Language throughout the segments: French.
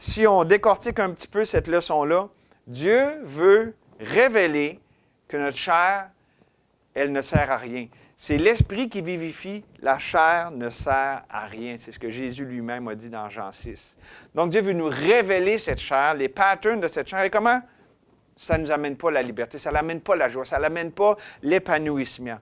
si on décortique un petit peu cette leçon-là, Dieu veut révéler que notre chair, elle ne sert à rien. C'est l'esprit qui vivifie, la chair ne sert à rien. C'est ce que Jésus lui-même a dit dans Jean 6. Donc Dieu veut nous révéler cette chair, les patterns de cette chair. Et comment? Ça ne nous amène pas la liberté, ça n'amène pas la joie, ça n'amène pas l'épanouissement.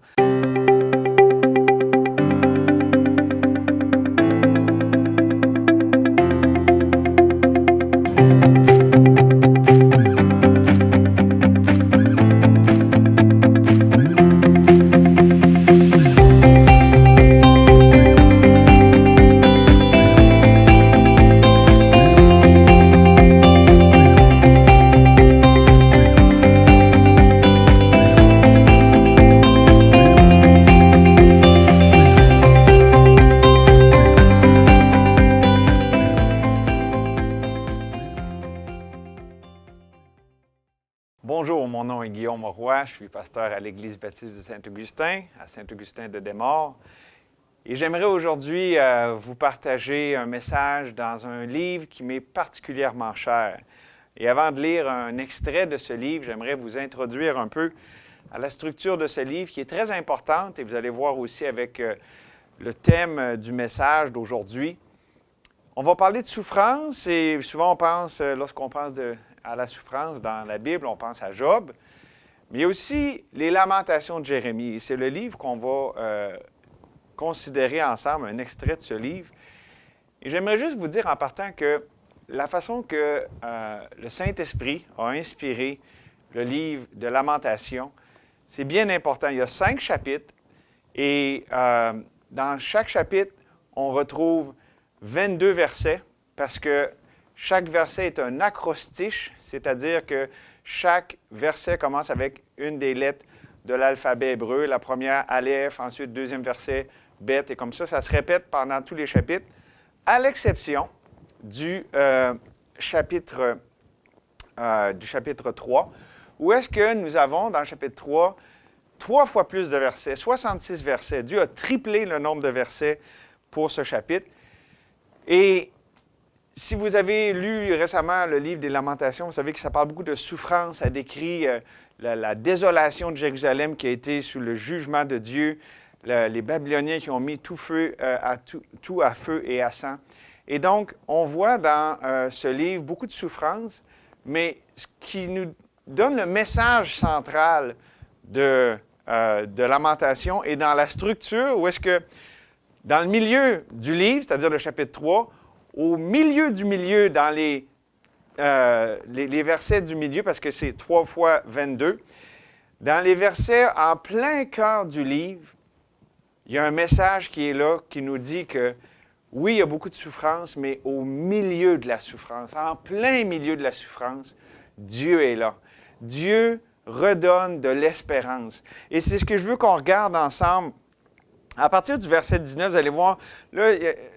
Bonjour, mon nom est Guillaume Roy, je suis pasteur à l'Église baptiste de Saint-Augustin, à Saint-Augustin de Desmaures. Et j'aimerais aujourd'hui vous partager un message dans un livre qui m'est particulièrement cher. Et avant de lire un extrait de ce livre, j'aimerais vous introduire un peu à la structure de ce livre qui est très importante et vous allez voir aussi avec le thème du message d'aujourd'hui. On va parler de souffrance et souvent on pense, lorsqu'on pense à la souffrance dans la Bible, on pense à Job, mais il y a aussi les Lamentations de Jérémie. Et c'est le livre qu'on va considérer ensemble, un extrait de ce livre. Et j'aimerais juste vous dire en partant que la façon que le Saint-Esprit a inspiré le livre de Lamentations, c'est bien important. Il y a 5 chapitres et dans chaque chapitre, on retrouve 22 versets parce que chaque verset est un acrostiche, c'est-à-dire que chaque verset commence avec une des lettres de l'alphabet hébreu. La première, Aleph, ensuite, deuxième verset, Bet, et comme ça se répète pendant tous les chapitres, à l'exception du chapitre 3, où est-ce que nous avons, dans le chapitre 3, 3 fois plus de versets, 66 versets. Dieu a triplé le nombre de versets pour ce chapitre. Et si vous avez lu récemment le livre des Lamentations, vous savez que ça parle beaucoup de souffrance. Ça décrit la désolation de Jérusalem qui a été sous le jugement de Dieu, les Babyloniens qui ont mis tout à feu et à sang. Et donc, on voit dans ce livre beaucoup de souffrance, mais ce qui nous donne le message central de Lamentation est dans la structure, où est-ce que dans le milieu du livre, c'est-à-dire le chapitre 3, au milieu du milieu, dans les versets du milieu, parce que c'est 3 fois 22, dans les versets en plein cœur du livre, il y a un message qui est là, qui nous dit que oui, il y a beaucoup de souffrance, mais au milieu de la souffrance, en plein milieu de la souffrance, Dieu est là. Dieu redonne de l'espérance. Et c'est ce que je veux qu'on regarde ensemble. À partir du verset 19, vous allez voir, là,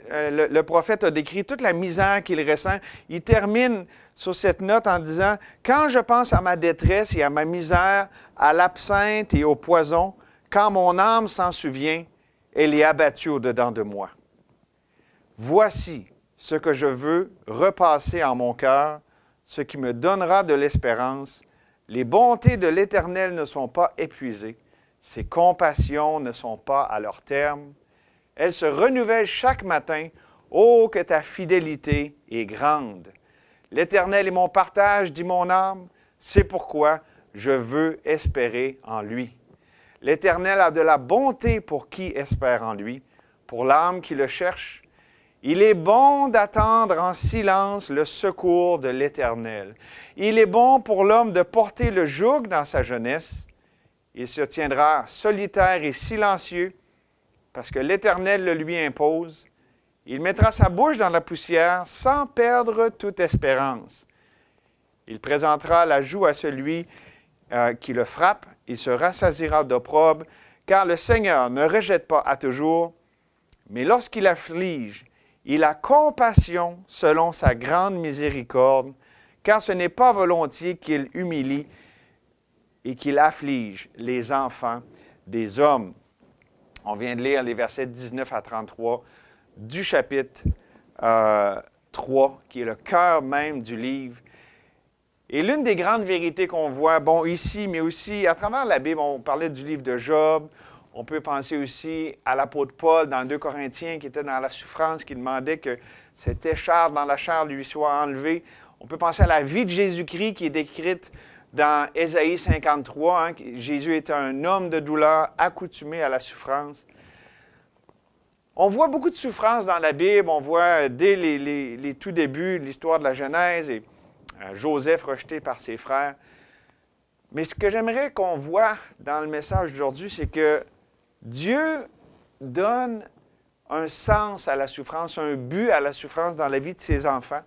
le prophète a décrit toute la misère qu'il ressent. Il termine sur cette note en disant « Quand je pense à ma détresse et à ma misère, à l'absinthe et au poison, quand mon âme s'en souvient, elle est abattue au-dedans de moi. Voici ce que je veux repasser en mon cœur, ce qui me donnera de l'espérance. Les bontés de l'Éternel ne sont pas épuisées. Ses compassions ne sont pas à leur terme. Elles se renouvellent chaque matin. Oh, que ta fidélité est grande! L'Éternel est mon partage, dit mon âme. C'est pourquoi je veux espérer en lui. L'Éternel a de la bonté pour qui espère en lui, pour l'âme qui le cherche. Il est bon d'attendre en silence le secours de l'Éternel. Il est bon pour l'homme de porter le joug dans sa jeunesse. Il se tiendra solitaire et silencieux, parce que l'Éternel le lui impose. Il mettra sa bouche dans la poussière sans perdre toute espérance. Il présentera la joue à celui qui le frappe. Il se rassasiera d'opprobre, car le Seigneur ne rejette pas à toujours, mais lorsqu'il afflige, il a compassion selon sa grande miséricorde, car ce n'est pas volontiers qu'il humilie et qu'il afflige les enfants des hommes. On vient de lire les versets 19 à 33 du chapitre 3, qui est le cœur même du livre. Et l'une des grandes vérités qu'on voit, bon, ici, mais aussi à travers la Bible, on parlait du livre de Job, on peut penser aussi à l'apôtre Paul dans 2 Corinthiens qui était dans la souffrance, qui demandait que cette écharpe dans la chair lui soit enlevée. On peut penser à la vie de Jésus-Christ qui est décrite dans Ésaïe 53. Hein, Jésus était un homme de douleur, accoutumé à la souffrance. On voit beaucoup de souffrance dans la Bible. On voit dès les tout débuts de l'histoire de la Genèse et Joseph rejeté par ses frères. Mais ce que j'aimerais qu'on voit dans le message d'aujourd'hui, c'est que Dieu donne un sens à la souffrance, un but à la souffrance dans la vie de ses enfants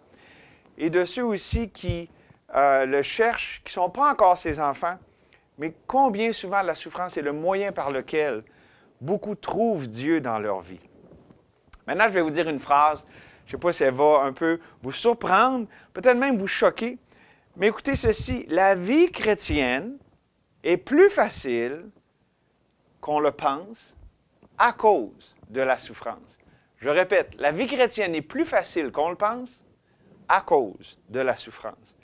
et de ceux aussi qui le cherchent, qui ne sont pas encore ses enfants, mais combien souvent la souffrance est le moyen par lequel beaucoup trouvent Dieu dans leur vie. Maintenant, je vais vous dire une phrase. Je ne sais pas si elle va un peu vous surprendre, peut-être même vous choquer, mais écoutez ceci, la vie chrétienne est plus facile qu'on le pense à cause de la souffrance. Je répète, la vie chrétienne est plus facile qu'on le pense à cause de la souffrance.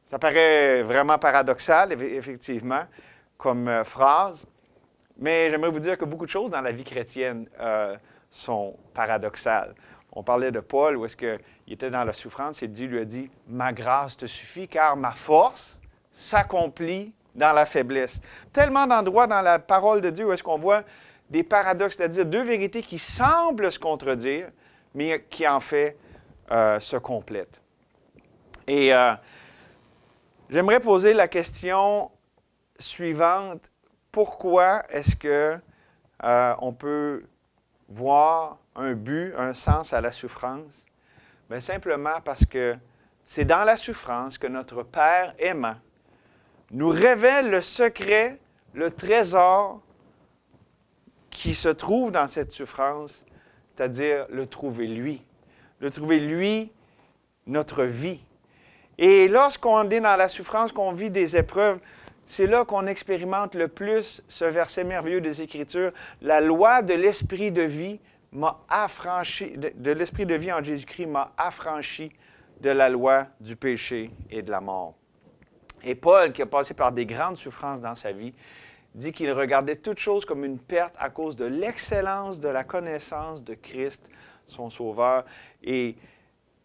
Ça paraît vraiment paradoxal, effectivement, comme phrase, mais j'aimerais vous dire que beaucoup de choses dans la vie chrétienne sont paradoxales. On parlait de Paul, où est-ce qu'il était dans la souffrance, et Dieu lui a dit « Ma grâce te suffit, car ma force s'accomplit dans la faiblesse. » Tellement d'endroits dans la parole de Dieu où est-ce qu'on voit des paradoxes, c'est-à-dire deux vérités qui semblent se contredire, mais qui en fait se complètent. Et j'aimerais poser la question suivante. Pourquoi est-ce qu'on peut voir un but, un sens à la souffrance? Bien, simplement parce que c'est dans la souffrance que notre Père aimant nous révèle le secret, le trésor qui se trouve dans cette souffrance, c'est-à-dire le trouver lui. Le trouver lui, notre vie. Et lorsqu'on est dans la souffrance, qu'on vit des épreuves, c'est là qu'on expérimente le plus ce verset merveilleux des Écritures. La loi de l'esprit de vie m'a affranchi, de l'esprit de vie en Jésus-Christ m'a affranchi de la loi du péché et de la mort. Et Paul, qui a passé par des grandes souffrances dans sa vie, dit qu'il regardait toute chose comme une perte à cause de l'excellence de la connaissance de Christ, son Sauveur. Et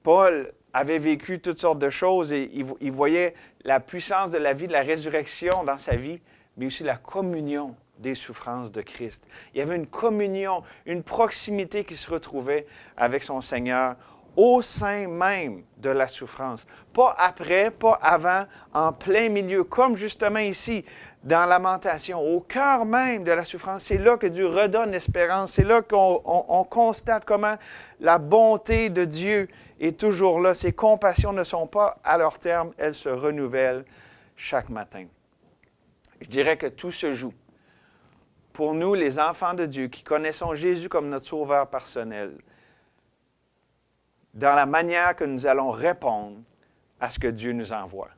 Paul avait vécu toutes sortes de choses et il voyait la puissance de la vie, de la résurrection dans sa vie, mais aussi la communion des souffrances de Christ. Il y avait une communion, une proximité qui se retrouvait avec son Seigneur au sein même de la souffrance. Pas après, pas avant, en plein milieu, comme justement ici, dans Lamentation, au cœur même de la souffrance. C'est là que Dieu redonne l'espérance. C'est là qu'on constate comment la bonté de Dieu est toujours là. Ses compassions ne sont pas à leur terme, elles se renouvellent chaque matin. Je dirais que tout se joue. Pour nous, les enfants de Dieu, qui connaissons Jésus comme notre sauveur personnel, dans la manière que nous allons répondre à ce que Dieu nous envoie.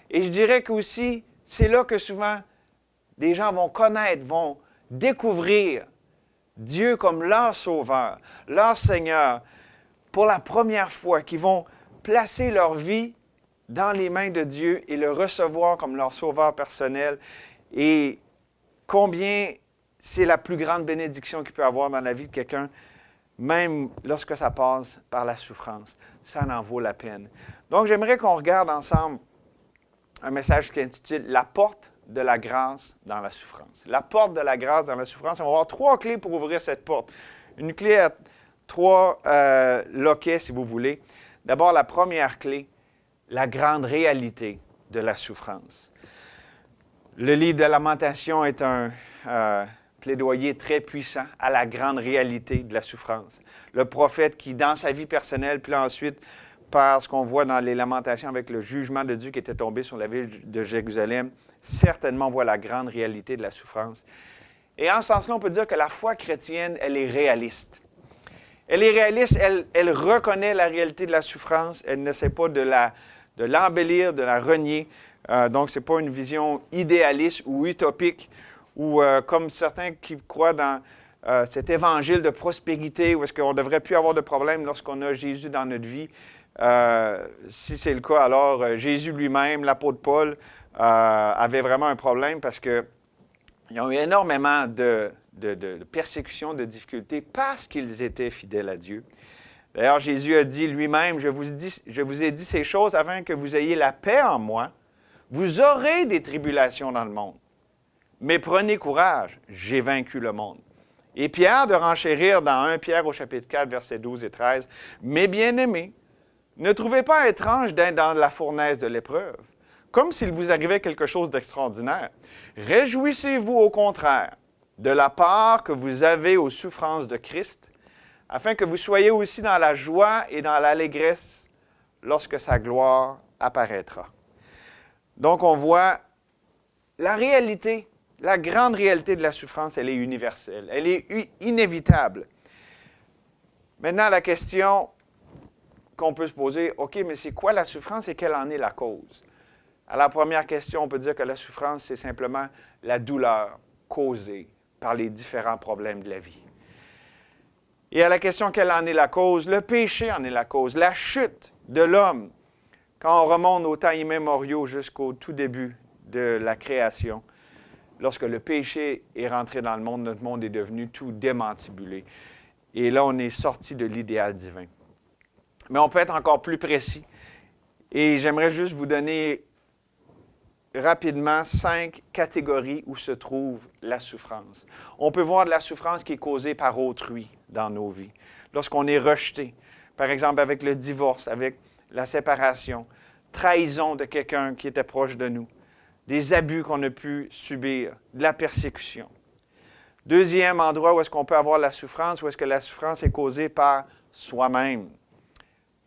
Et je dirais qu'aussi, c'est là que souvent, des gens vont connaître, vont découvrir Dieu comme leur sauveur, leur Seigneur, pour la première fois, qui vont placer leur vie dans les mains de Dieu et le recevoir comme leur sauveur personnel. Et combien c'est la plus grande bénédiction qu'il peut avoir dans la vie de quelqu'un, même lorsque ça passe par la souffrance. Ça en vaut la peine. Donc, j'aimerais qu'on regarde ensemble un message qui intitule « La porte de la grâce dans la souffrance ». La porte de la grâce dans la souffrance. On va avoir 3 clés pour ouvrir cette porte. Une clé à 3 loquets, si vous voulez. D'abord, la première clé, la grande réalité de la souffrance. Le livre de Lamentation est un plaidoyer très puissant à la grande réalité de la souffrance. Le prophète qui, dans sa vie personnelle, puis ensuite, par ce qu'on voit dans les Lamentations avec le jugement de Dieu qui était tombé sur la ville de Jérusalem, certainement voit la grande réalité de la souffrance. Et en ce sens-là, on peut dire que la foi chrétienne, elle est réaliste. Elle est réaliste, elle reconnaît la réalité de la souffrance, elle n'essaie pas de l'embellir, de la renier. Donc, ce n'est pas une vision idéaliste ou utopique, ou comme certains qui croient dans cet évangile de prospérité où est-ce qu'on ne devrait plus avoir de problème lorsqu'on a Jésus dans notre vie. Si c'est le cas, alors Jésus lui-même, l'apôtre Paul, avait vraiment un problème parce qu'ils ont eu énormément de persécutions, de difficultés parce qu'ils étaient fidèles à Dieu. D'ailleurs, Jésus a dit lui-même, je vous ai dit ces choses afin que vous ayez la paix en moi. Vous aurez des tribulations dans le monde. Mais prenez courage, j'ai vaincu le monde. Et Pierre de renchérir dans 1 Pierre au chapitre 4, versets 12 et 13, « Mes bien-aimés, ne trouvez pas étrange d'être dans la fournaise de l'épreuve, comme s'il vous arrivait quelque chose d'extraordinaire. Réjouissez-vous au contraire de la part que vous avez aux souffrances de Christ, afin que vous soyez aussi dans la joie et dans l'allégresse lorsque sa gloire apparaîtra. » Donc, on voit la réalité, la grande réalité de la souffrance, elle est universelle, elle est inévitable. Maintenant, la question qu'on peut se poser, OK, mais c'est quoi la souffrance et quelle en est la cause? À la première question, on peut dire que la souffrance, c'est simplement la douleur causée par les différents problèmes de la vie. Et à la question quelle en est la cause, le péché en est la cause, la chute de l'homme. Quand on remonte aux temps immémoriaux jusqu'au tout début de la création, lorsque le péché est rentré dans le monde, notre monde est devenu tout démantibulé. Et là, on est sorti de l'idéal divin. Mais on peut être encore plus précis. Et j'aimerais juste vous donner rapidement 5 catégories où se trouve la souffrance. On peut voir de la souffrance qui est causée par autrui dans nos vies. Lorsqu'on est rejeté, par exemple avec le divorce, avec la séparation, trahison de quelqu'un qui était proche de nous, des abus qu'on a pu subir, de la persécution. Deuxième endroit où est-ce qu'on peut avoir la souffrance, où est-ce que la souffrance est causée par soi-même,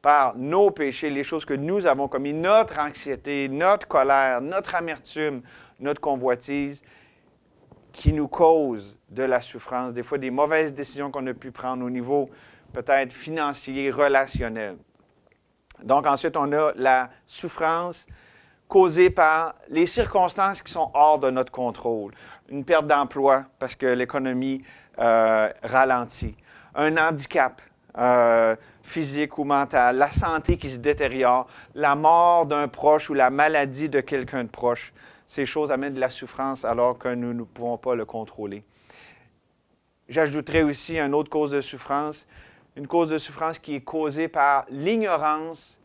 par nos péchés, les choses que nous avons commises, notre anxiété, notre colère, notre amertume, notre convoitise, qui nous causent de la souffrance, des fois des mauvaises décisions qu'on a pu prendre au niveau peut-être financier, relationnel. Donc ensuite, on a la souffrance causée par les circonstances qui sont hors de notre contrôle. Une perte d'emploi parce que l'économie ralentit, un handicap physique ou mental, la santé qui se détériore, la mort d'un proche ou la maladie de quelqu'un de proche. Ces choses amènent de la souffrance alors que nous ne pouvons pas le contrôler. J'ajouterais aussi une autre cause de souffrance, une cause de souffrance qui est causée par l'ignorance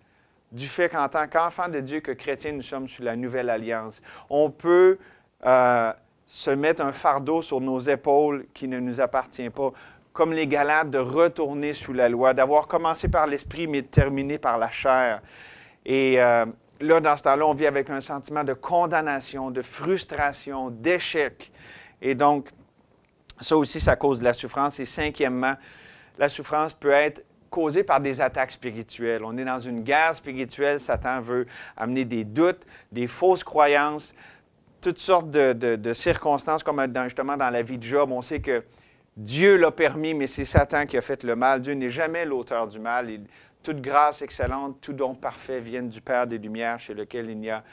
du fait qu'en tant qu'enfants de Dieu, que chrétiens, nous sommes sous la nouvelle alliance. On peut se mettre un fardeau sur nos épaules qui ne nous appartient pas, comme les Galates, de retourner sous la loi, d'avoir commencé par l'esprit, mais de terminer par la chair. Et là, dans ce temps-là, on vit avec un sentiment de condamnation, de frustration, d'échec. Et donc, ça aussi, ça cause de la souffrance. Et cinquièmement, la souffrance peut être causée par des attaques spirituelles. On est dans une guerre spirituelle. Satan veut amener des doutes, des fausses croyances, toutes sortes de circonstances, comme justement dans la vie de Job. On sait que Dieu l'a permis, mais c'est Satan qui a fait le mal. Dieu n'est jamais l'auteur du mal. Toute grâce excellente, tout don parfait viennent du Père des Lumières, chez lequel il n'y a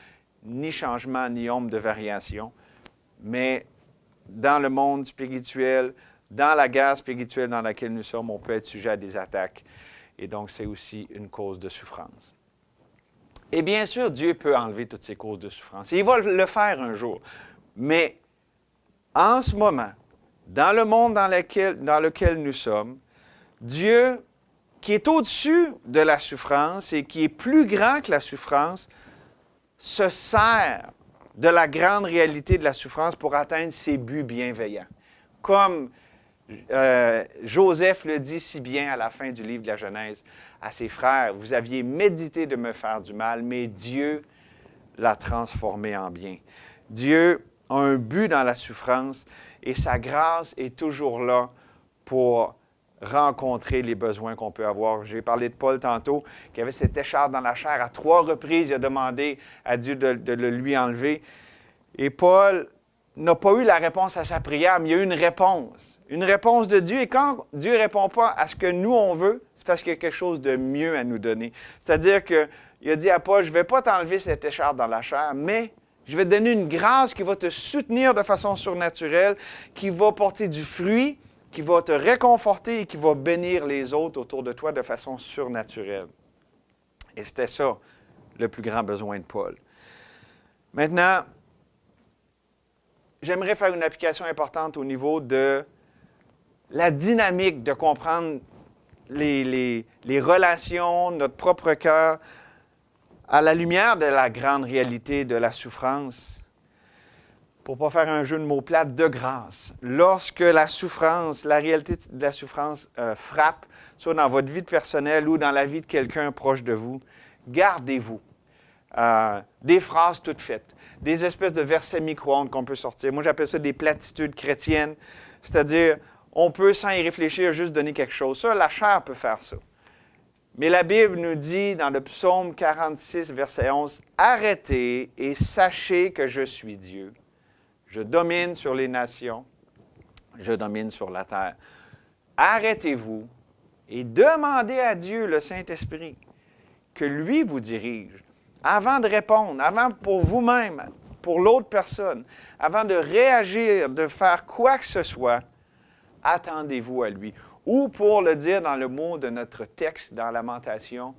ni changement, ni ombre de variation. Mais dans le monde spirituel, dans la guerre spirituelle dans laquelle nous sommes, on peut être sujet à des attaques. Et donc, c'est aussi une cause de souffrance. Et bien sûr, Dieu peut enlever toutes ces causes de souffrance. Et il va le faire un jour. Mais en ce moment, dans le monde dans lequel nous sommes, Dieu, qui est au-dessus de la souffrance et qui est plus grand que la souffrance, se sert de la grande réalité de la souffrance pour atteindre ses buts bienveillants. Comme Joseph le dit si bien à la fin du livre de la Genèse à ses frères, « Vous aviez médité de me faire du mal, mais Dieu l'a transformé en bien. » Dieu a un but dans la souffrance et sa grâce est toujours là pour rencontrer les besoins qu'on peut avoir. J'ai parlé de Paul tantôt, qui avait cette écharpe dans la chair. À 3 reprises, il a demandé à Dieu de le lui enlever. Et Paul n'a pas eu la réponse à sa prière, mais il y a eu une réponse. Une réponse de Dieu. Et quand Dieu ne répond pas à ce que nous, on veut, c'est parce qu'il y a quelque chose de mieux à nous donner. C'est-à-dire qu'il a dit à Paul, je ne vais pas t'enlever cette écharpe dans la chair, mais je vais te donner une grâce qui va te soutenir de façon surnaturelle, qui va porter du fruit, qui va te réconforter et qui va bénir les autres autour de toi de façon surnaturelle. Et c'était ça, le plus grand besoin de Paul. Maintenant, j'aimerais faire une application importante au niveau de la dynamique de comprendre les relations, notre propre cœur, à la lumière de la grande réalité de la souffrance. Pour ne pas faire un jeu de mots plate, de grâce. Lorsque la souffrance, la réalité de la souffrance frappe, soit dans votre vie personnelle ou dans la vie de quelqu'un proche de vous, gardez-vous des phrases toutes faites, des espèces de versets micro-ondes qu'on peut sortir. Moi, j'appelle ça des platitudes chrétiennes, c'est-à-dire, on peut, sans y réfléchir, juste donner quelque chose. Ça, la chair peut faire ça. Mais la Bible nous dit dans le psaume 46, verset 11, « Arrêtez et sachez que je suis Dieu. Je domine sur les nations, je domine sur la terre. » Arrêtez-vous et demandez à Dieu, le Saint-Esprit, que lui vous dirige. Avant de répondre, avant pour vous-même, pour l'autre personne, avant de réagir, de faire quoi que ce soit, attendez-vous à lui. Ou pour le dire dans le mot de notre texte dans Lamentation,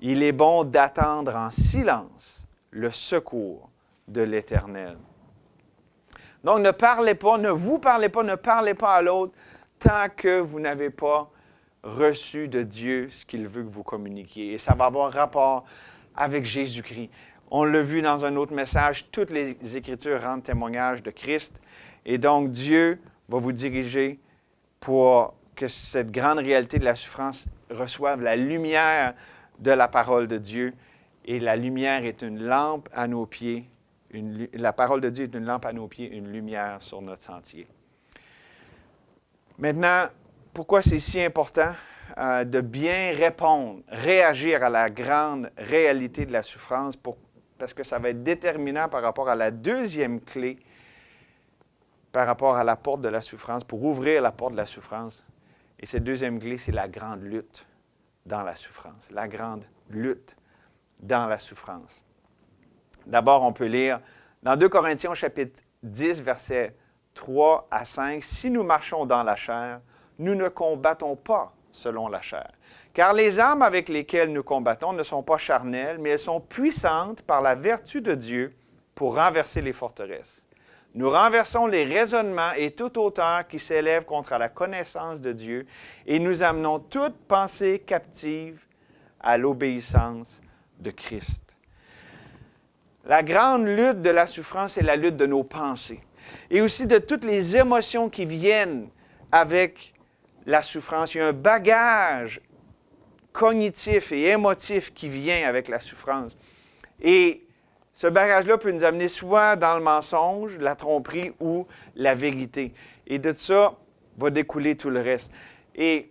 il est bon d'attendre en silence le secours de l'Éternel. Donc ne parlez pas, ne vous parlez pas, ne parlez pas à l'autre tant que vous n'avez pas reçu de Dieu ce qu'il veut que vous communiquiez. Et ça va avoir rapport avec Jésus-Christ. On l'a vu dans un autre message, toutes les Écritures rendent témoignage de Christ. Et donc Dieu va vous diriger pour que cette grande réalité de la souffrance reçoive la lumière de la parole de Dieu. Et la lumière est une lampe à nos pieds. La parole de Dieu est une lampe à nos pieds, une lumière sur notre sentier. Maintenant, pourquoi c'est si important de bien répondre, réagir à la grande réalité de la souffrance, parce que ça va être déterminant par rapport à la deuxième clé, par rapport à la porte de la souffrance, pour ouvrir la porte de la souffrance. Et cette deuxième clé, c'est la grande lutte dans la souffrance. La grande lutte dans la souffrance. D'abord, on peut lire dans 2 Corinthiens, chapitre 10, versets 3 à 5, « Si nous marchons dans la chair, nous ne combattons pas selon la chair. Car les armes avec lesquelles nous combattons ne sont pas charnelles, mais elles sont puissantes par la vertu de Dieu pour renverser les forteresses. Nous renversons les raisonnements et toute hauteur qui s'élève contre la connaissance de Dieu, et nous amenons toute pensée captive à l'obéissance de Christ. » La grande lutte de la souffrance est la lutte de nos pensées, et aussi de toutes les émotions qui viennent avec la souffrance. Il y a un bagage cognitif et émotif qui vient avec la souffrance. Et ce bagage-là peut nous amener soit dans le mensonge, la tromperie ou la vérité. Et de ça va découler tout le reste. Et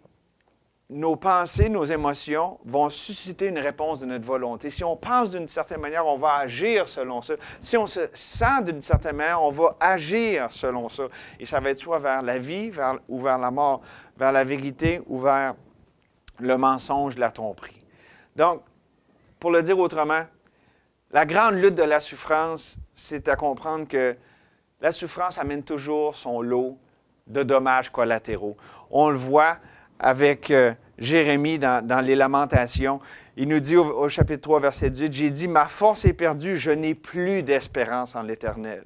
nos pensées, nos émotions vont susciter une réponse de notre volonté. Si on pense d'une certaine manière, on va agir selon ça. Si on se sent d'une certaine manière, on va agir selon ça. Et ça va être soit vers la vie ou vers la mort, vers la vérité ou vers le mensonge, la tromperie. Donc, pour le dire autrement, la grande lutte de la souffrance, c'est à comprendre que la souffrance amène toujours son lot de dommages collatéraux. On le voit avec Jérémie dans les Lamentations. Il nous dit au chapitre 3, verset 18, « J'ai dit, ma force est perdue, je n'ai plus d'espérance en l'Éternel. »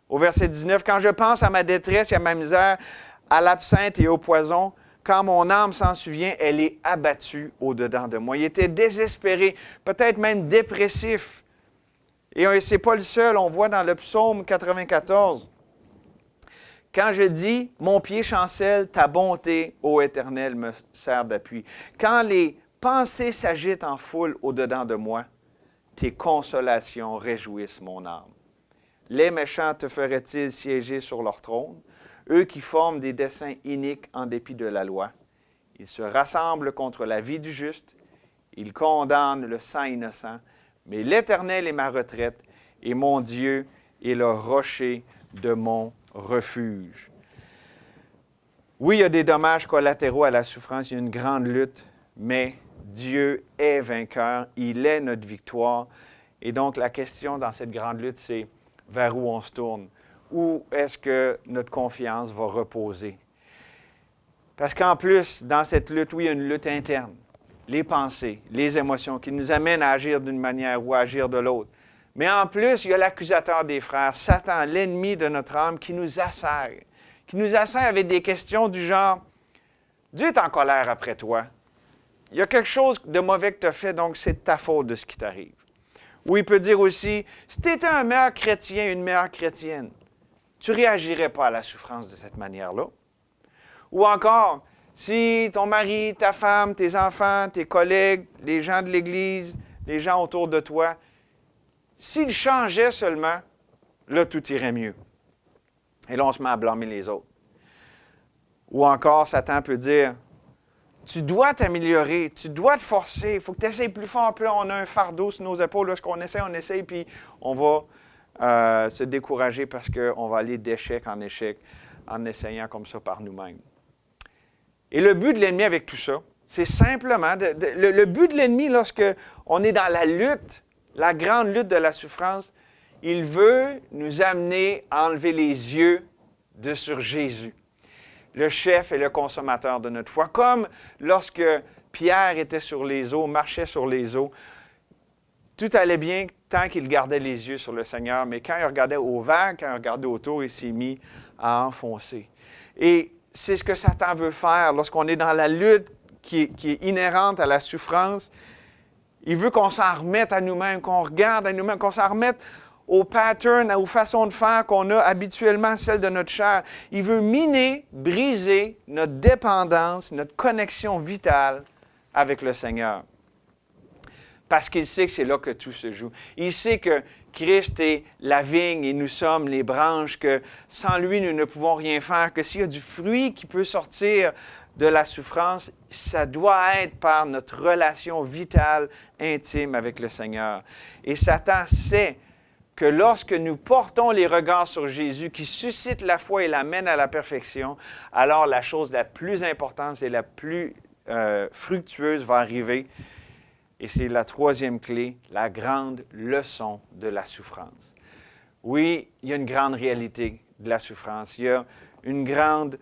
Au verset 19, « Quand je pense à ma détresse et à ma misère, à l'absinthe et au poison, quand mon âme s'en souvient, elle est abattue au-dedans de moi. » Il était désespéré, peut-être même dépressif. Et ce n'est pas le seul, on voit dans le psaume 94. Quand je dis, mon pied chancelle, ta bonté, ô Éternel, me sert d'appui. Quand les pensées s'agitent en foule au-dedans de moi, tes consolations réjouissent mon âme. Les méchants te feraient-ils siéger sur leur trône, eux qui forment des desseins iniques en dépit de la loi? Ils se rassemblent contre la vie du juste, ils condamnent le sang innocent, mais l'Éternel est ma retraite, et mon Dieu est le rocher de mon refuge. Oui, il y a des dommages collatéraux à la souffrance, il y a une grande lutte, mais Dieu est vainqueur, il est notre victoire. Et donc, la question dans cette grande lutte, c'est vers où on se tourne? où est-ce que notre confiance va reposer? Parce qu'en plus, dans cette lutte, oui, il y a une lutte interne. Les pensées, les émotions qui nous amènent à agir d'une manière ou à agir de l'autre. Mais en plus, il y a l'accusateur des frères, Satan, l'ennemi de notre âme, qui nous assaille. Qui nous assaille avec des questions du genre « Dieu est en colère après toi. Il y a quelque chose de mauvais que tu as fait, donc c'est de ta faute de ce qui t'arrive. » Ou il peut dire aussi « Si tu étais un meilleur chrétien, une meilleure chrétienne, tu ne réagirais pas à la souffrance de cette manière-là. » Ou encore, si ton mari, ta femme, tes enfants, tes collègues, les gens de l'Église, les gens autour de toi, s'ils changeaient seulement, là, tout irait mieux. Et là, on se met à blâmer les autres. Ou encore, Satan peut dire, tu dois t'améliorer, tu dois te forcer, il faut que tu essayes plus fort. Puis là, on a un fardeau sur nos épaules. Lorsqu'on essaye, puis on va se décourager parce qu'on va aller d'échec en échec en essayant comme ça par nous-mêmes. Et le but de l'ennemi avec tout ça, c'est simplement, le but de l'ennemi lorsqu'on est dans la lutte, la grande lutte de la souffrance, il veut nous amener à enlever les yeux sur Jésus, le chef et le consommateur de notre foi. Comme lorsque Pierre était sur les eaux, marchait sur les eaux, tout allait bien tant qu'il gardait les yeux sur le Seigneur, mais quand il regardait aux vagues, quand il regardait autour, il s'est mis à enfoncer. Et c'est ce que Satan veut faire lorsqu'on est dans la lutte qui est inhérente à la souffrance. Il veut qu'on s'en remette à nous-mêmes, qu'on regarde à nous-mêmes, qu'on s'en remette aux patterns, aux façons de faire qu'on a habituellement, celles de notre chair. Il veut miner, briser notre dépendance, notre connexion vitale avec le Seigneur. Parce qu'il sait que c'est là que tout se joue. Il sait que Christ est la vigne et nous sommes les branches, que sans lui, nous ne pouvons rien faire, que s'il y a du fruit qui peut sortir de la souffrance, ça doit être par notre relation vitale, intime avec le Seigneur. Et Satan sait que lorsque nous portons les regards sur Jésus, qui suscite la foi et l'amène à la perfection, alors la chose la plus importante et la plus fructueuse va arriver. Et c'est la troisième clé, la grande leçon de la souffrance. Oui, il y a une grande réalité de la souffrance. Il y a une grande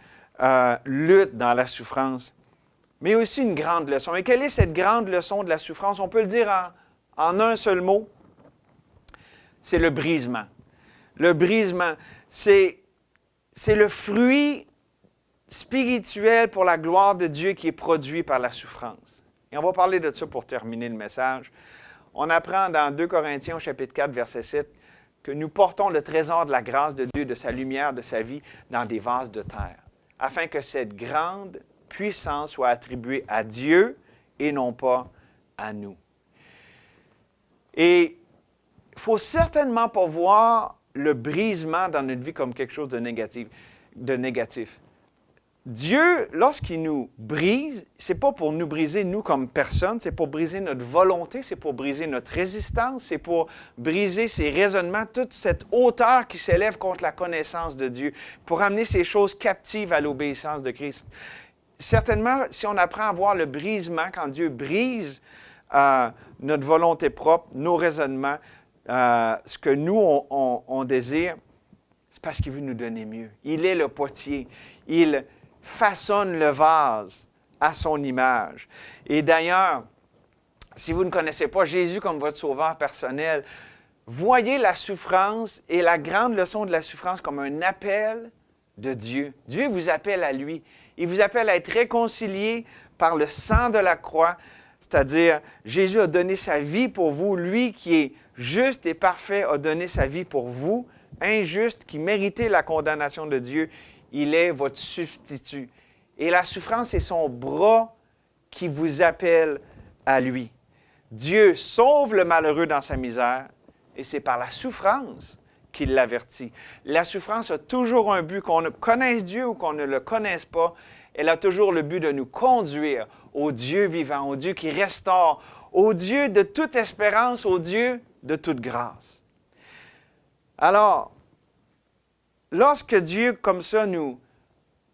lutte dans la souffrance, mais aussi une grande leçon. Et quelle est cette grande leçon de la souffrance? On peut le dire en un seul mot. C'est le brisement. Le brisement, c'est le fruit spirituel pour la gloire de Dieu qui est produit par la souffrance. Et on va parler de ça pour terminer le message. On apprend dans 2 Corinthiens au chapitre 4, verset 7, que nous portons le trésor de la grâce de Dieu, de sa lumière, de sa vie, dans des vases de terre, afin que cette grande puissance soit attribuée à Dieu et non pas à nous. Et il ne faut certainement pas voir le brisement dans notre vie comme quelque chose de négatif. Dieu, lorsqu'il nous brise, ce n'est pas pour nous briser, nous, comme personne, c'est pour briser notre volonté, c'est pour briser notre résistance, c'est pour briser ces raisonnements, toute cette hauteur qui s'élève contre la connaissance de Dieu, pour amener ces choses captives à l'obéissance de Christ. Certainement, si on apprend à voir le brisement, quand Dieu brise notre volonté propre, nos raisonnements, ce que nous, on désire, c'est parce qu'il veut nous donner mieux. Il est le potier. Il façonne le vase à son image. Et d'ailleurs, si vous ne connaissez pas Jésus comme votre sauveur personnel, voyez la souffrance et la grande leçon de la souffrance comme un appel de Dieu. Dieu vous appelle à lui. Il vous appelle à être réconcilié par le sang de la croix, c'est-à-dire Jésus a donné sa vie pour vous. Lui qui est juste et parfait a donné sa vie pour vous. Injuste, qui méritait la condamnation de Dieu, il est votre substitut. Et la souffrance, c'est son bras qui vous appelle à lui. Dieu sauve le malheureux dans sa misère et c'est par la souffrance qu'il l'avertit. La souffrance a toujours un but, qu'on connaisse Dieu ou qu'on ne le connaisse pas. Elle a toujours le but de nous conduire au Dieu vivant, au Dieu qui restaure, au Dieu de toute espérance, au Dieu de toute grâce. Alors, lorsque Dieu, comme ça, nous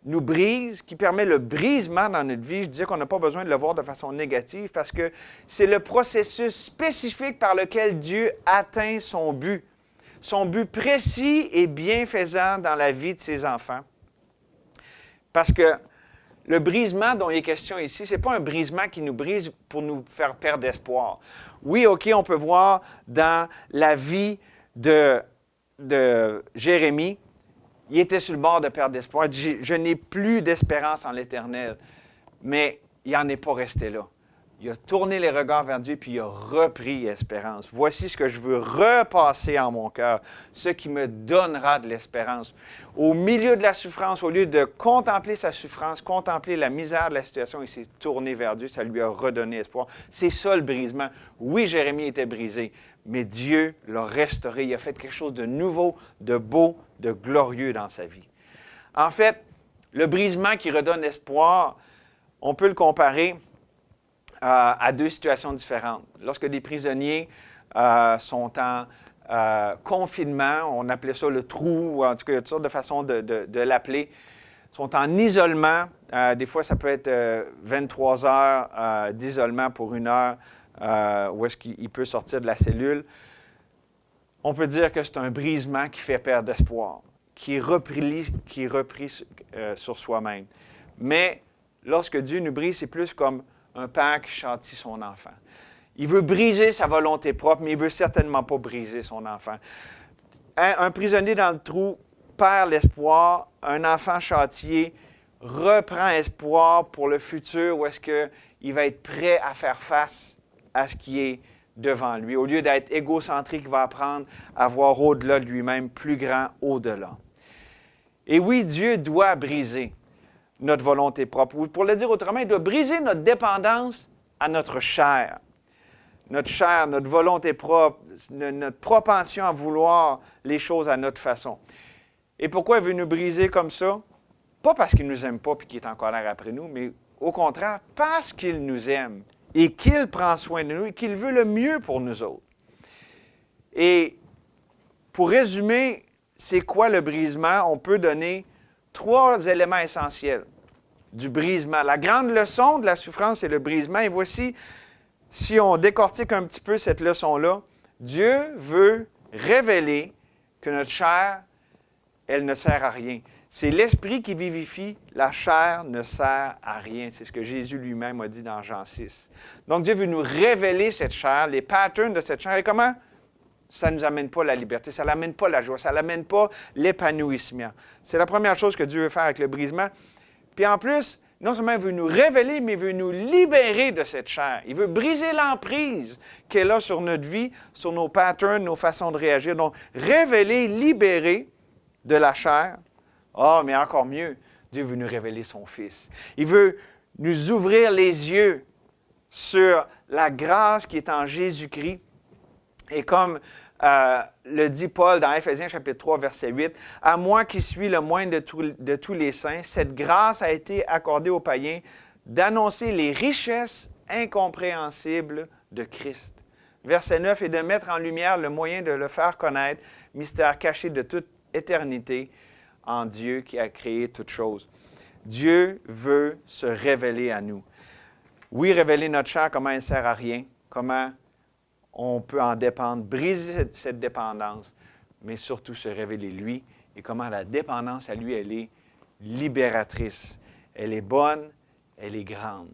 brise, qui permet le brisement dans notre vie, je disais qu'on n'a pas besoin de le voir de façon négative parce que c'est le processus spécifique par lequel Dieu atteint son but. son but précis et bienfaisant dans la vie de ses enfants. Parce que le brisement dont il est question ici, ce n'est pas un brisement qui nous brise pour nous faire perdre espoir. Oui, OK, on peut voir dans la vie de Jérémie, il était sur le bord de perdre espoir. Il dit, je n'ai plus d'espérance en l'Éternel. Mais il n'en est pas resté là. Il a tourné les regards vers Dieu, puis il a repris espérance. Voici ce que je veux repasser en mon cœur, ce qui me donnera de l'espérance. Au milieu de la souffrance, au lieu de contempler sa souffrance, contempler la misère de la situation, il s'est tourné vers Dieu, ça lui a redonné espoir. C'est ça le brisement. Oui, Jérémie était brisé, mais Dieu l'a restauré. Il a fait quelque chose de nouveau, de beau, de glorieux dans sa vie. En fait, le brisement qui redonne espoir, on peut le comparer à deux situations différentes. Lorsque des prisonniers sont en confinement, on appelait ça le trou, ou en tout cas, il y a toutes sortes de façons de l'appeler, sont en isolement. Des fois, ça peut être 23 heures d'isolement pour 1 heure, où est-ce qu'il peut sortir de la cellule. On peut dire que c'est un brisement qui fait perdre espoir, qui est repris sur soi-même. Mais lorsque Dieu nous brise, c'est plus comme un père qui châtie son enfant. Il veut briser sa volonté propre, mais il ne veut certainement pas briser son enfant. Un prisonnier dans le trou perd l'espoir. Un enfant châtié reprend espoir pour le futur où est-ce qu'il va être prêt à faire face à ce qui est devant lui. Au lieu d'être égocentrique, il va apprendre à voir au-delà de lui-même, plus grand au-delà. Et oui, Dieu doit briser notre volonté propre. Ou pour le dire autrement, il doit briser notre dépendance à notre chair. Notre chair, notre volonté propre, notre propension à vouloir les choses à notre façon. Et pourquoi il veut nous briser comme ça? Pas parce qu'il ne nous aime pas et qu'il est en colère après nous, mais au contraire, parce qu'il nous aime et qu'il prend soin de nous et qu'il veut le mieux pour nous autres. Et pour résumer, c'est quoi le brisement? On peut donner 3 éléments essentiels du brisement. La grande leçon de la souffrance, c'est le brisement. Et voici, si on décortique un petit peu cette leçon-là, Dieu veut révéler que notre chair, elle ne sert à rien. C'est l'esprit qui vivifie, la chair ne sert à rien. C'est ce que Jésus lui-même a dit dans Jean 6. Donc Dieu veut nous révéler cette chair, les patterns de cette chair. Et comment? Ça ne nous amène pas la liberté, ça n'amène pas la joie, ça n'amène pas l'épanouissement. C'est la première chose que Dieu veut faire avec le brisement. Puis en plus, non seulement il veut nous révéler, mais il veut nous libérer de cette chair. Il veut briser l'emprise qu'elle a sur notre vie, sur nos patterns, nos façons de réagir. Donc, révéler, libérer de la chair. Ah, mais encore mieux, Dieu veut nous révéler son Fils. Il veut nous ouvrir les yeux sur la grâce qui est en Jésus-Christ. Et comme le dit Paul dans Éphésiens chapitre 3, verset 8, « À moi qui suis le moindre de tous les saints, cette grâce a été accordée aux païens d'annoncer les richesses incompréhensibles de Christ. » Verset 9, « Et de mettre en lumière le moyen de le faire connaître, mystère caché de toute éternité en Dieu qui a créé toutes choses. » Dieu veut se révéler à nous. Oui, révéler notre chair, comment elle ne sert à rien, comment on peut en dépendre, briser cette dépendance, mais surtout se révéler lui et comment la dépendance à lui, elle est libératrice. Elle est bonne, elle est grande.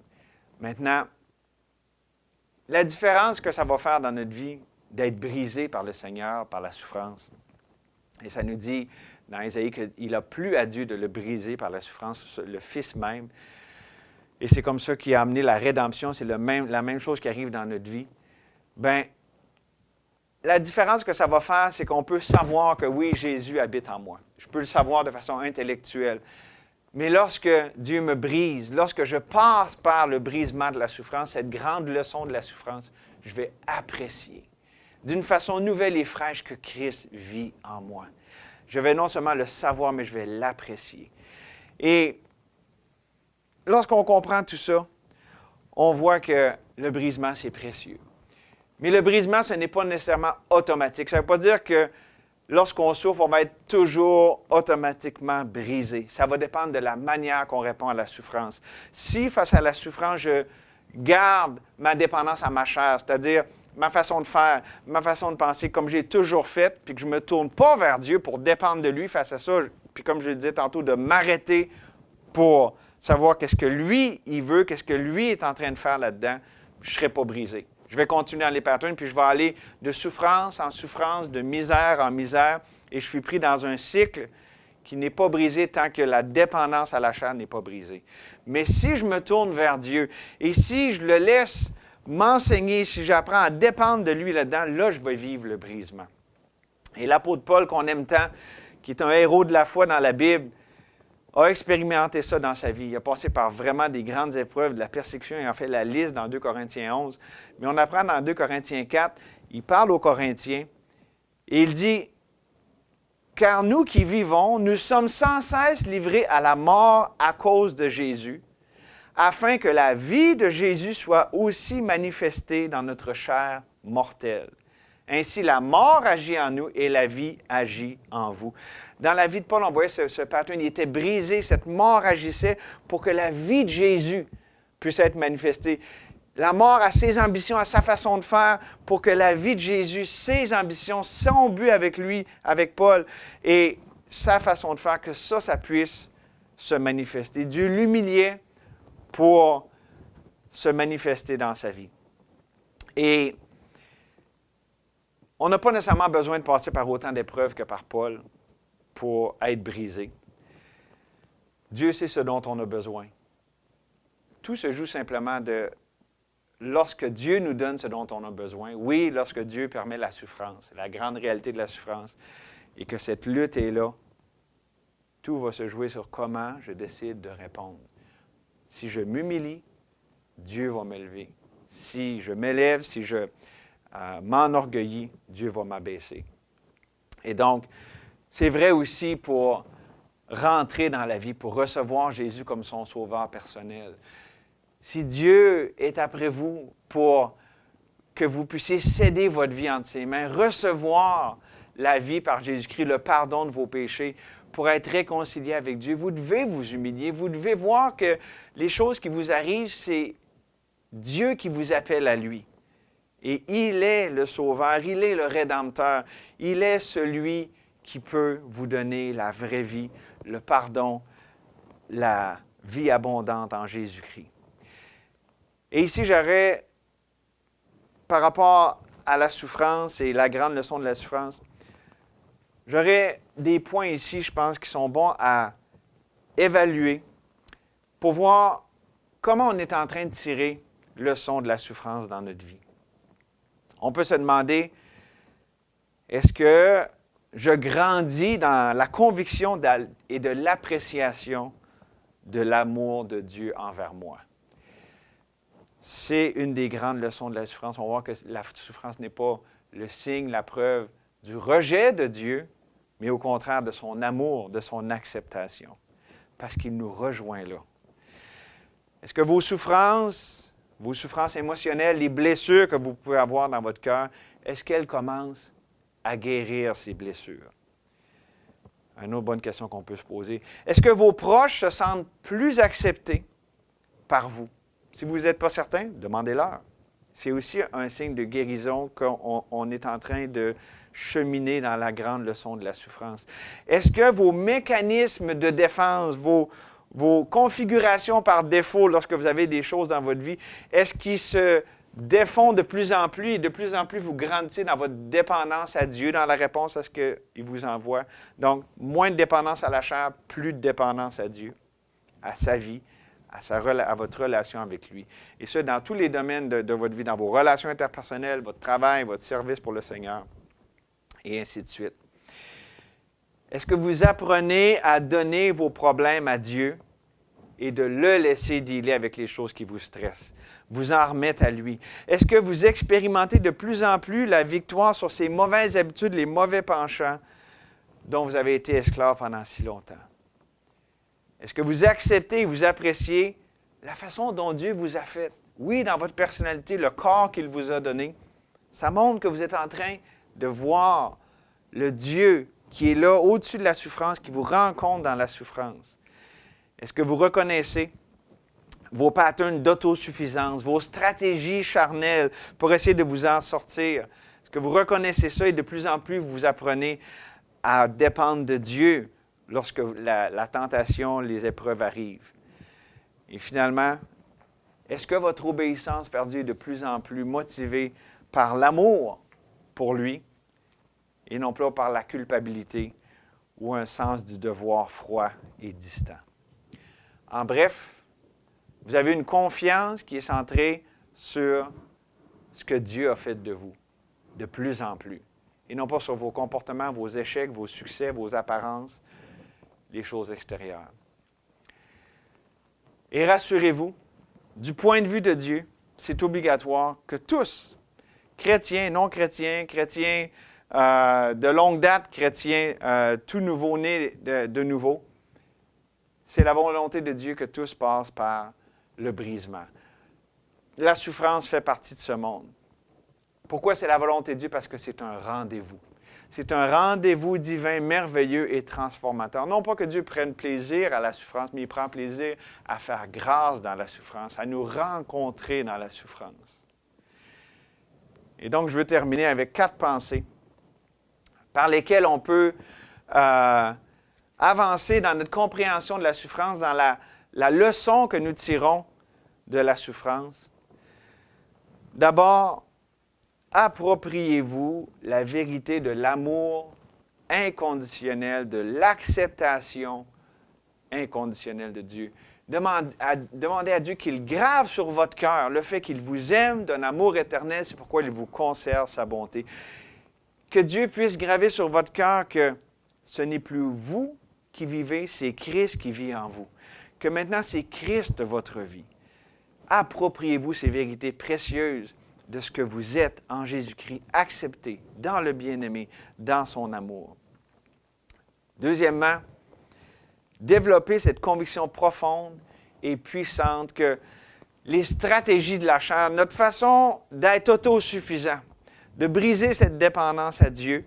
Maintenant, la différence que ça va faire dans notre vie d'être brisé par le Seigneur, par la souffrance, et ça nous dit dans Ésaïe qu'il a plu à Dieu de le briser par la souffrance, le Fils même, et c'est comme ça qui a amené la rédemption, c'est la même chose qui arrive dans notre vie. Bien, la différence que ça va faire, c'est qu'on peut savoir que oui, Jésus habite en moi. Je peux le savoir de façon intellectuelle. Mais lorsque Dieu me brise, lorsque je passe par le brisement de la souffrance, cette grande leçon de la souffrance, je vais apprécier d'une façon nouvelle et fraîche que Christ vit en moi. Je vais non seulement le savoir, mais je vais l'apprécier. Et lorsqu'on comprend tout ça, on voit que le brisement, c'est précieux. Mais le brisement, ce n'est pas nécessairement automatique. Ça ne veut pas dire que lorsqu'on souffre, on va être toujours automatiquement brisé. Ça va dépendre de la manière qu'on répond à la souffrance. Si, face à la souffrance, je garde ma dépendance à ma chair, c'est-à-dire ma façon de faire, ma façon de penser, comme j'ai toujours fait, puis que je ne me tourne pas vers Dieu pour dépendre de lui face à ça, puis comme je le disais tantôt, de m'arrêter pour savoir qu'est-ce que lui, il veut, qu'est-ce que lui est en train de faire là-dedans, je ne serai pas brisé. Je vais continuer dans les patterns, puis je vais aller de souffrance en souffrance, de misère en misère, et je suis pris dans un cycle qui n'est pas brisé tant que la dépendance à la chair n'est pas brisée. Mais si je me tourne vers Dieu, et si je le laisse m'enseigner, si j'apprends à dépendre de lui là-dedans, là, je vais vivre le brisement. Et l'apôtre Paul, qu'on aime tant, qui est un héros de la foi dans la Bible, a expérimenté ça dans sa vie. Il a passé par vraiment des grandes épreuves, de la persécution. Il en fait la liste dans 2 Corinthiens 11. Mais on apprend dans 2 Corinthiens 4, il parle aux Corinthiens et il dit « Car nous qui vivons, nous sommes sans cesse livrés à la mort à cause de Jésus, afin que la vie de Jésus soit aussi manifestée dans notre chair mortelle. Ainsi, la mort agit en nous et la vie agit en vous. » Dans la vie de Paul, on voyait ce pattern, il était brisé, cette mort agissait pour que la vie de Jésus puisse être manifestée. La mort a ses ambitions, a sa façon de faire, pour que la vie de Jésus, ses ambitions, son but avec lui, avec Paul, et sa façon de faire, que ça puisse se manifester. Dieu l'humiliait pour se manifester dans sa vie. Et on n'a pas nécessairement besoin de passer par autant d'épreuves que par Paul pour être brisé. Dieu sait ce dont on a besoin. Tout se joue simplement de lorsque Dieu nous donne ce dont on a besoin. Oui, lorsque Dieu permet la souffrance, la grande réalité de la souffrance, et que cette lutte est là, tout va se jouer sur comment je décide de répondre. Si je m'humilie, Dieu va m'élever. Si je m'élève, si je m'enorgueillis, Dieu va m'abaisser. Et donc, c'est vrai aussi pour rentrer dans la vie, pour recevoir Jésus comme son sauveur personnel. Si Dieu est après vous pour que vous puissiez céder votre vie entre ses mains, recevoir la vie par Jésus-Christ, le pardon de vos péchés, pour être réconcilié avec Dieu, vous devez vous humilier. Vous devez voir que les choses qui vous arrivent, c'est Dieu qui vous appelle à lui. Et il est le Sauveur, il est le Rédempteur, il est celui qui peut vous donner la vraie vie, le pardon, la vie abondante en Jésus-Christ. Et ici, j'aurais, par rapport à la souffrance et la grande leçon de la souffrance, j'aurais des points ici, je pense, qui sont bons à évaluer pour voir comment on est en train de tirer leçon de la souffrance dans notre vie. On peut se demander, est-ce que je grandis dans la conviction et de l'appréciation de l'amour de Dieu envers moi? C'est une des grandes leçons de la souffrance. On voit que la souffrance n'est pas le signe, la preuve du rejet de Dieu, mais au contraire de son amour, de son acceptation, parce qu'il nous rejoint là. Est-ce que vos souffrances émotionnelles, les blessures que vous pouvez avoir dans votre cœur, est-ce qu'elles commencent à guérir ces blessures? Une autre bonne question qu'on peut se poser. Est-ce que vos proches se sentent plus acceptés par vous? Si vous n'êtes pas certain, demandez-leur. C'est aussi un signe de guérison qu'on est en train de cheminer dans la grande leçon de la souffrance. Est-ce que vos mécanismes de défense, vos configurations par défaut lorsque vous avez des choses dans votre vie, est-ce qu'ils se défont de plus en plus et de plus en plus vous grandissez dans votre dépendance à Dieu, dans la réponse à ce qu'il vous envoie? Donc, moins de dépendance à la chair, plus de dépendance à Dieu, à sa vie, à votre relation avec lui. Et ça, dans tous les domaines de votre vie, dans vos relations interpersonnelles, votre travail, votre service pour le Seigneur, et ainsi de suite. Est-ce que vous apprenez à donner vos problèmes à Dieu et de le laisser dealer avec les choses qui vous stressent? Vous en remettre à lui. Est-ce que vous expérimentez de plus en plus la victoire sur ces mauvaises habitudes, les mauvais penchants dont vous avez été esclave pendant si longtemps? Est-ce que vous acceptez et vous appréciez la façon dont Dieu vous a fait? Oui, dans votre personnalité, le corps qu'il vous a donné, ça montre que vous êtes en train de voir le Dieu qui est là au-dessus de la souffrance, qui vous rencontre dans la souffrance. Est-ce que vous reconnaissez vos patterns d'autosuffisance, vos stratégies charnelles pour essayer de vous en sortir. Est-ce que vous reconnaissez ça et de plus en plus vous apprenez à dépendre de Dieu lorsque la tentation, les épreuves arrivent? Et finalement, est-ce que votre obéissance vers Dieu est de plus en plus motivée par l'amour pour lui et non pas par la culpabilité ou un sens du devoir froid et distant? En bref, vous avez une confiance qui est centrée sur ce que Dieu a fait de vous, de plus en plus, et non pas sur vos comportements, vos échecs, vos succès, vos apparences, les choses extérieures. Et rassurez-vous, du point de vue de Dieu, c'est obligatoire que tous, chrétiens, non-chrétiens, chrétiens de longue date, chrétiens tout nouveau-nés de nouveau, c'est la volonté de Dieu que tous passent par le brisement. La souffrance fait partie de ce monde. Pourquoi c'est la volonté de Dieu? Parce que c'est un rendez-vous. C'est un rendez-vous divin, merveilleux et transformateur. Non pas que Dieu prenne plaisir à la souffrance, mais il prend plaisir à faire grâce dans la souffrance, à nous rencontrer dans la souffrance. Et donc, je veux terminer avec 4 pensées par lesquelles on peut avancer dans notre compréhension de la souffrance, dans la leçon que nous tirons de la souffrance. D'abord, appropriez-vous la vérité de l'amour inconditionnel, de l'acceptation inconditionnelle de Dieu. Demandez à Dieu qu'il grave sur votre cœur le fait qu'il vous aime d'un amour éternel, c'est pourquoi il vous conserve sa bonté. Que Dieu puisse graver sur votre cœur que ce n'est plus vous qui vivez, c'est Christ qui vit en vous. Que maintenant, c'est Christ votre vie. Appropriez-vous ces vérités précieuses de ce que vous êtes en Jésus-Christ, accepté dans le bien-aimé, dans son amour. Deuxièmement, développez cette conviction profonde et puissante que les stratégies de la chair, notre façon d'être autosuffisant, de briser cette dépendance à Dieu,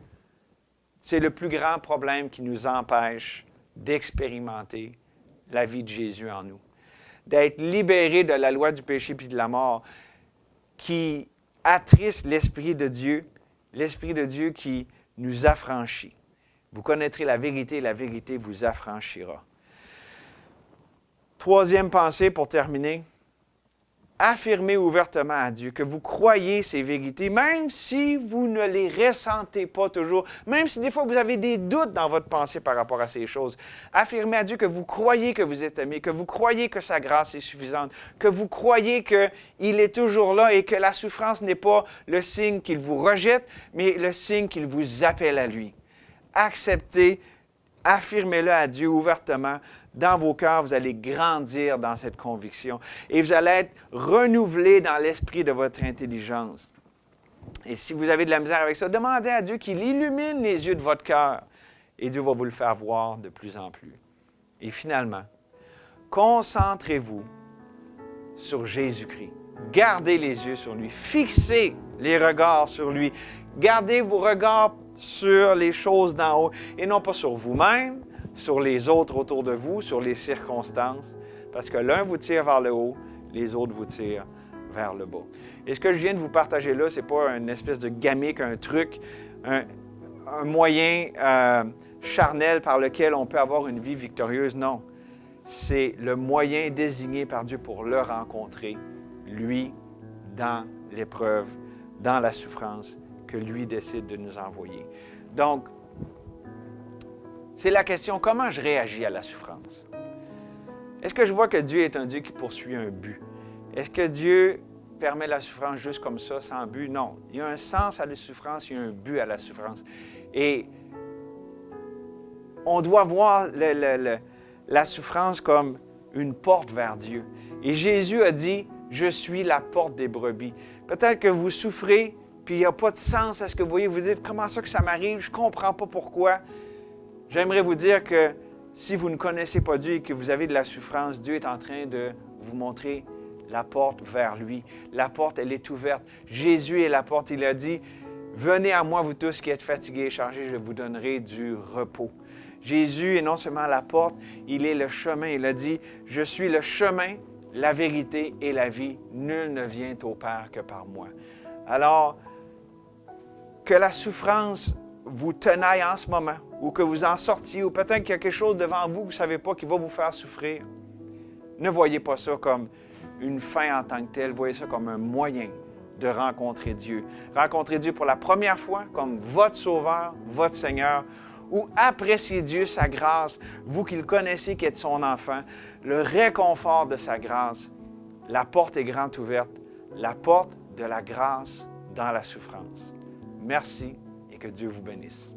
c'est le plus grand problème qui nous empêche d'expérimenter la vie de Jésus en nous. D'être libérés de la loi du péché puis de la mort qui attriste l'Esprit de Dieu qui nous affranchit. Vous connaîtrez la vérité vous affranchira. Troisième pensée pour terminer. Affirmez ouvertement à Dieu que vous croyez ces vérités, même si vous ne les ressentez pas toujours, même si des fois vous avez des doutes dans votre pensée par rapport à ces choses. Affirmez à Dieu que vous croyez que vous êtes aimé, que vous croyez que sa grâce est suffisante, que vous croyez qu'il est toujours là et que la souffrance n'est pas le signe qu'il vous rejette, mais le signe qu'il vous appelle à lui. Acceptez, affirmez-le à Dieu ouvertement. Dans vos cœurs, vous allez grandir dans cette conviction et vous allez être renouvelé dans l'esprit de votre intelligence. Et si vous avez de la misère avec ça, demandez à Dieu qu'il illumine les yeux de votre cœur et Dieu va vous le faire voir de plus en plus. Et finalement, concentrez-vous sur Jésus-Christ. Gardez les yeux sur lui. Fixez les regards sur lui. Gardez vos regards sur les choses d'en haut et non pas sur vous-même, sur les autres autour de vous, sur les circonstances, parce que l'un vous tire vers le haut, les autres vous tirent vers le bas. Et ce que je viens de vous partager là, ce n'est pas une espèce de gimmick, un truc, un moyen charnel par lequel on peut avoir une vie victorieuse. Non, c'est le moyen désigné par Dieu pour le rencontrer, lui, dans l'épreuve, dans la souffrance que lui décide de nous envoyer. Donc, c'est la question, comment je réagis à la souffrance? Est-ce que je vois que Dieu est un Dieu qui poursuit un but? Est-ce que Dieu permet la souffrance juste comme ça, sans but? Non. Il y a un sens à la souffrance, il y a un but à la souffrance. Et on doit voir la souffrance comme une porte vers Dieu. Et Jésus a dit, « Je suis la porte des brebis ». Peut-être que vous souffrez, puis il n'y a pas de sens à ce que vous voyez. Vous dites, « Comment ça que ça m'arrive? Je ne comprends pas pourquoi. » J'aimerais vous dire que si vous ne connaissez pas Dieu et que vous avez de la souffrance, Dieu est en train de vous montrer la porte vers lui. La porte, elle est ouverte. Jésus est la porte. Il a dit, « Venez à moi, vous tous qui êtes fatigués et chargés, je vous donnerai du repos. » Jésus est non seulement la porte, il est le chemin. Il a dit, « Je suis le chemin, la vérité et la vie. Nul ne vient au Père que par moi. Alors, que la souffrance vous tenaille en ce moment, ou que vous en sortiez, ou peut-être qu'il y a quelque chose devant vous que vous ne savez pas qui va vous faire souffrir. Ne voyez pas ça comme une fin en tant que telle, voyez ça comme un moyen de rencontrer Dieu. Rencontrer Dieu pour la première fois comme votre Sauveur, votre Seigneur, ou apprécier Dieu, sa grâce, vous qui le connaissez, qui êtes son enfant, le réconfort de sa grâce. La porte est grande ouverte, la porte de la grâce dans la souffrance. Merci et que Dieu vous bénisse.